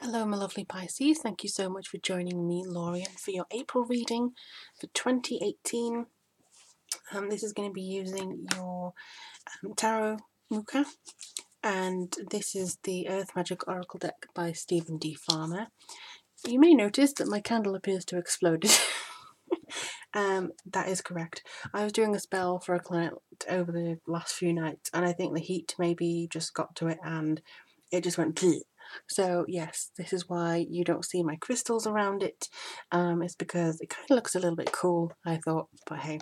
Hello, my lovely Pisces. Thank you so much for joining me, Lorien, for your April reading for 2018. This is going to be using your Tarot Muka, and this is the Earth Magic Oracle deck by Stephen D. Farmer. You may notice that my candle appears to have exploded. That is correct. I was doing a spell for a client over the last few nights, and I think the heat maybe just got to it and it just went bleh. So yes, this is why you don't see my crystals around it. It's because it kind of looks a little bit cool, I thought, but hey.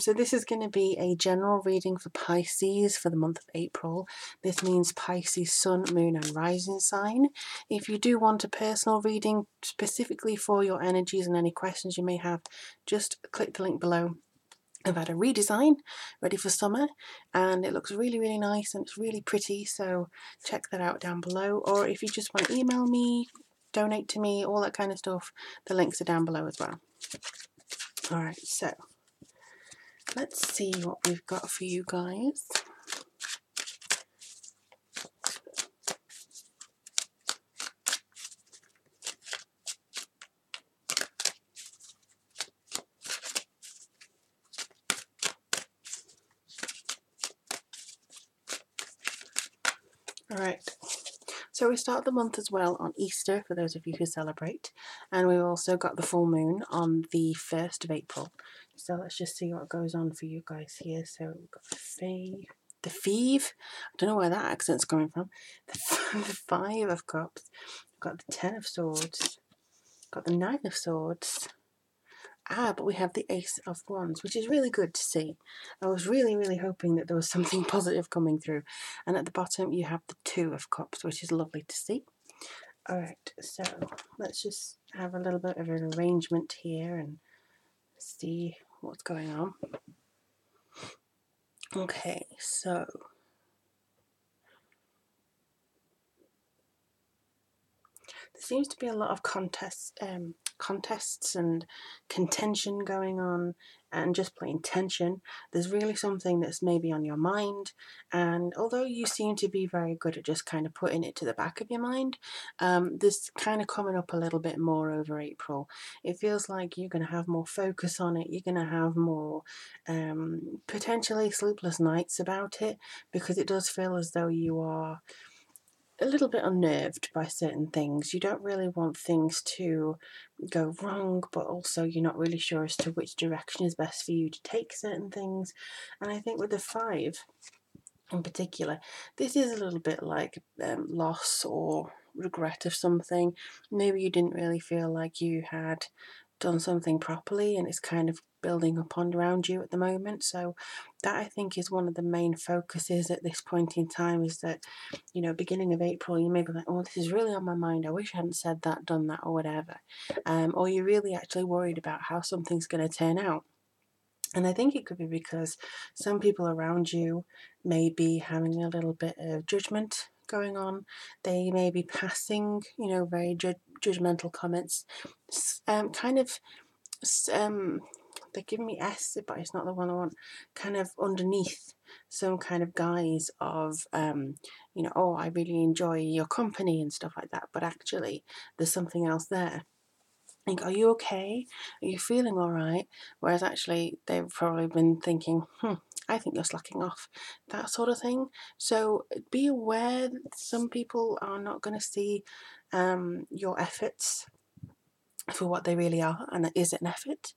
So this is going to be a general reading for Pisces for the month of April. This means Pisces sun, moon and rising sign. If you do want a personal reading specifically for your energies and any questions you may have, just click the link below. I've had a redesign ready for summer and it looks really nice and it's really pretty, so check that out down below. Or if you just want to email me, donate to me, all that kind of stuff, the links are down below as well. Alright, so let's see what we've got for you guys. Alright, so we start the month as well on Easter, for those of you who celebrate, and we've also got the full moon on the 1st of April. So let's just see what goes on for you guys here. So we've got the Five, I don't know where that accent's coming from, the 5 of Cups, we've got the 10 of Swords, got the 9 of Swords, but we have the Ace of Wands, which is really good to see. I was really hoping that there was something positive coming through. And at the bottom you have the 2 of Cups, which is lovely to see. Alright, so let's just have a little bit of an arrangement here and see what's going on. Okay, so there seems to be a lot of contests and contention going on, and just plain tension. There's really something that's maybe on your mind, and although you seem to be very good at just kind of putting it to the back of your mind, this kind of coming up a little bit more over April. It feels like you're going to have more focus on it, you're going to have more potentially sleepless nights about it, because it does feel as though you are a little bit unnerved by certain things. You don't really want things to go wrong, but also you're not really sure as to which direction is best for you to take certain things. And I think with the 5 in particular, this is a little bit like loss or regret of something. Maybe you didn't really feel like you had done something properly and it's kind of building up on around you at the moment. So that, I think, is one of the main focuses at this point in time, is that, you know, beginning of April you may be like, oh, this is really on my mind, I wish I hadn't said that, done that, or whatever, or you're really actually worried about how something's going to turn out. And I think it could be because some people around you may be having a little bit of judgment going on. They may be passing, you know, very judgmental comments, kind of, they're giving me S, but it's not the one I want, kind of underneath some kind of guise of, you know, oh, I really enjoy your company and stuff like that, but actually there's something else there. Think, are you okay? Are you feeling all right? Whereas actually they've probably been thinking, I think you're slacking off, that sort of thing. So be aware that some people are not going to see your efforts for what they really are, and it is an effort.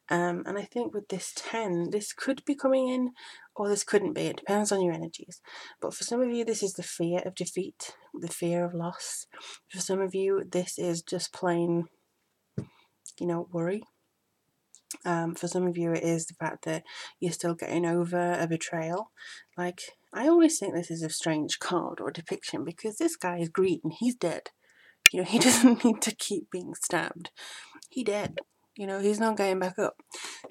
And I think with this 10, this could be coming in, or this couldn't be. It depends on your energies. But for some of you, this is the fear of defeat, the fear of loss. For some of you, this is just plain, you know, worry. For some of you, it is the fact that you're still getting over a betrayal. Like, I always think this is a strange card or depiction, because this guy is green, he's dead. You know, he doesn't need to keep being stabbed. He dead. You know, he's not going back up.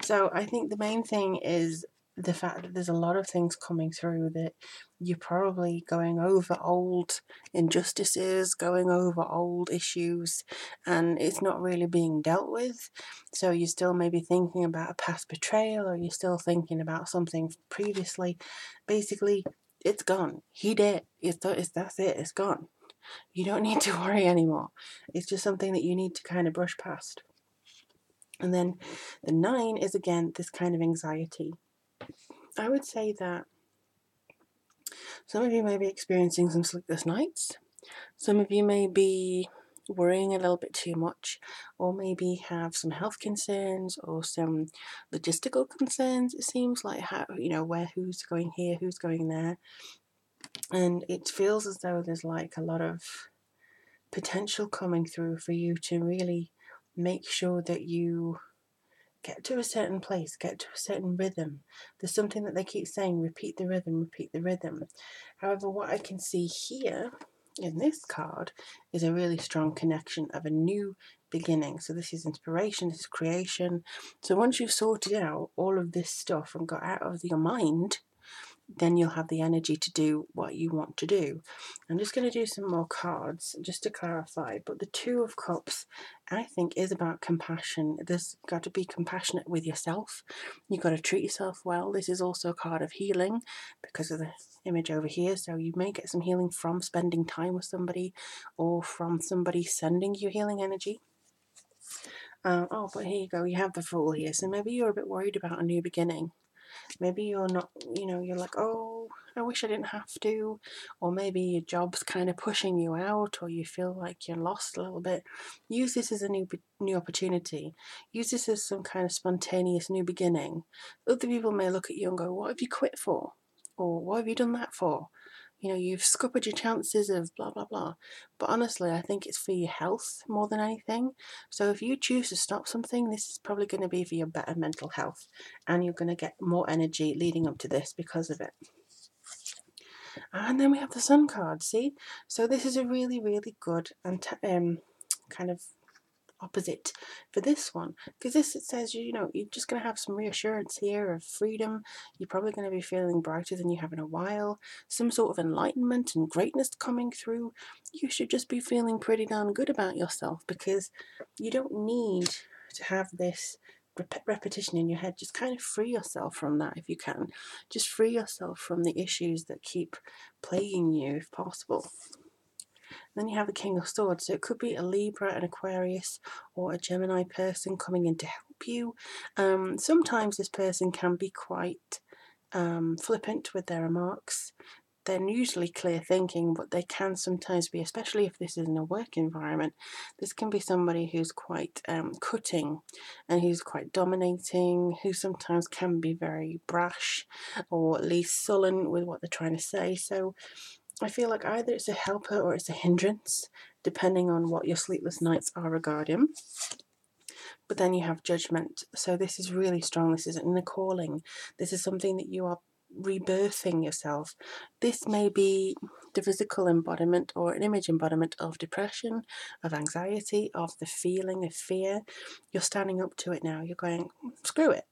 So I think the main thing is the fact that there's a lot of things coming through that you're probably going over old injustices, going over old issues, and it's not really being dealt with. So you're still maybe thinking about a past betrayal, or you're still thinking about something previously. Basically, it's gone. He did. That's it. It's gone. You don't need to worry anymore. It's just something that you need to kind of brush past. And then the 9 is again this kind of anxiety. I would say that some of you may be experiencing some sleepless nights. Some of you may be worrying a little bit too much, or maybe have some health concerns or some logistical concerns. It seems like how, where, who's going here, who's going there. And it feels as though there's like a lot of potential coming through for you to really make sure that you get to a certain place, get to a certain rhythm. There's something that they keep saying, repeat the rhythm, repeat the rhythm. However, what I can see here in this card is a really strong connection of a new beginning. So this is inspiration, this is creation. So once you've sorted out all of this stuff and got out of your mind, then you'll have the energy to do what you want to do. I'm just going to do some more cards just to clarify, but the 2 of Cups I think is about compassion. There's got to be compassionate with yourself. You've got to treat yourself well. This is also a card of healing because of the image over here, so you may get some healing from spending time with somebody or from somebody sending you healing energy. But here you go, you have the Fool here, so maybe you're a bit worried about a new beginning. Maybe you're not, you're like, oh, I wish I didn't have to. Or maybe your job's kind of pushing you out, or you feel like you're lost a little bit. Use this as a new opportunity. Use this as some kind of spontaneous new beginning. Other people may look at you and go, what have you quit for? Or what have you done that for? You've scuppered your chances of blah, blah, blah. But honestly, I think it's for your health more than anything. So if you choose to stop something, this is probably going to be for your better mental health. And you're going to get more energy leading up to this because of it. And then we have the Sun card, see? So this is a really, really good and kind of opposite for this one, because this, it says, you're just going to have some reassurance here of freedom. You're probably going to be feeling brighter than you have in a while, some sort of enlightenment and greatness coming through. You should just be feeling pretty darn good about yourself, because you don't need to have this repetition in your head. Just kind of free yourself from that if you can. Just free yourself from the issues that keep plaguing you if possible. Then you have the King of Swords, so it could be a Libra, an Aquarius, or a Gemini person coming in to help you. Sometimes this person can be quite flippant with their remarks. They're usually clear thinking, but they can sometimes be, especially if this is in a work environment, this can be somebody who's quite cutting and who's quite dominating, who sometimes can be very brash or at least sullen with what they're trying to say. So I feel like either it's a helper or it's a hindrance, depending on what your sleepless nights are regarding. But then you have Judgment. So this is really strong. This is in a calling. This is something that you are rebirthing yourself. This may be the physical embodiment or an image embodiment of depression, of anxiety, of the feeling of fear. You're standing up to it now. You're going, screw it.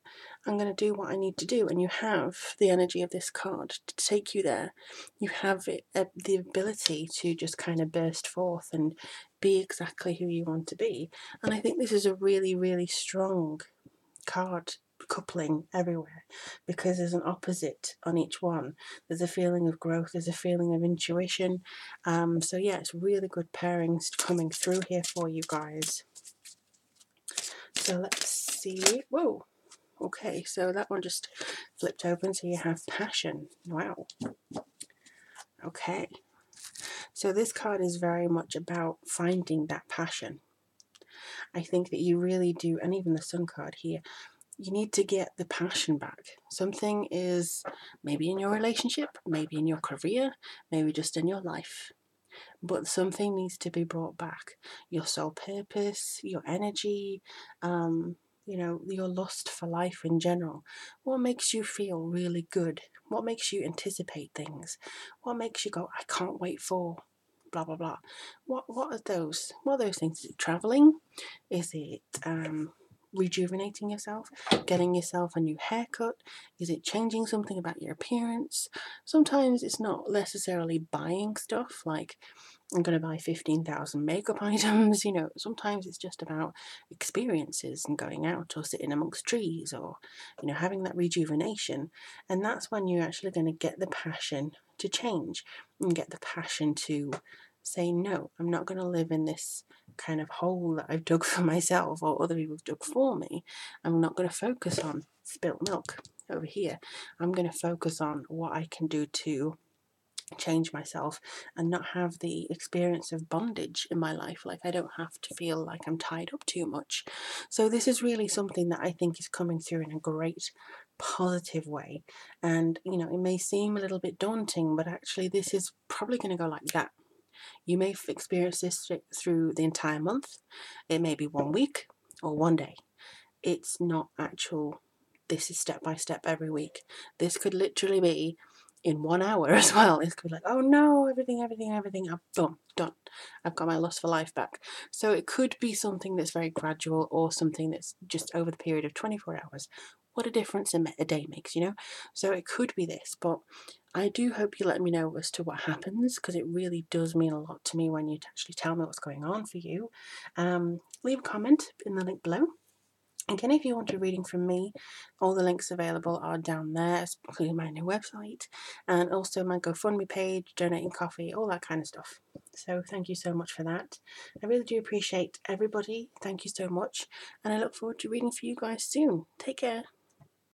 I'm going to do what I need to do. And you have the energy of this card to take you there. You have the ability to just kind of burst forth and be exactly who you want to be. And I think this is a really, really strong card coupling everywhere, because there's an opposite on each one. There's a feeling of growth, there's a feeling of intuition. So yeah, it's really good pairings coming through here for you guys. So let's see. Whoa. Okay, so that one just flipped open, so you have Passion. Wow. Okay. So this card is very much about finding that passion. I think that you really do, and even the Sun card here, you need to get the passion back. Something is maybe in your relationship, maybe in your career, maybe just in your life. But something needs to be brought back. Your soul purpose, your energy, your lust for life in general. What makes you feel really good? What makes you anticipate things? What makes you go, I can't wait for blah, blah, blah. What are those? What are those things? Is it traveling? Is it rejuvenating yourself, getting yourself a new haircut? Is it changing something about your appearance? Sometimes it's not necessarily buying stuff like I'm going to buy 15,000 makeup items. Sometimes it's just about experiences and going out or sitting amongst trees or having that rejuvenation. And that's when you're actually going to get the passion to change and get the passion to say, no, I'm not going to live in this kind of hole that I've dug for myself or other people have dug for me. I'm not going to focus on spilt milk over here. I'm going to focus on what I can do to change myself and not have the experience of bondage in my life. Like, I don't have to feel like I'm tied up too much. So this is really something that I think is coming through in a great positive way. And it may seem a little bit daunting, but actually this is probably going to go like that. You may experience this through the entire month. It may be 1 week or 1 day. It's not actual, this is step by step every week. This could literally be in 1 hour as well. It could be like, oh no, everything, I'm done. I've got my lust for life back. So it could be something that's very gradual or something that's just over the period of 24 hours. What a difference a day makes, So it could be this, but I do hope you let me know as to what happens, because it really does mean a lot to me when you actually tell me what's going on for you. Leave a comment in the link below. Again, if you want a reading from me, all the links available are down there, including my new website and also my GoFundMe page, donating coffee, all that kind of stuff. So thank you so much for that. I really do appreciate everybody. Thank you so much. And I look forward to reading for you guys soon. Take care.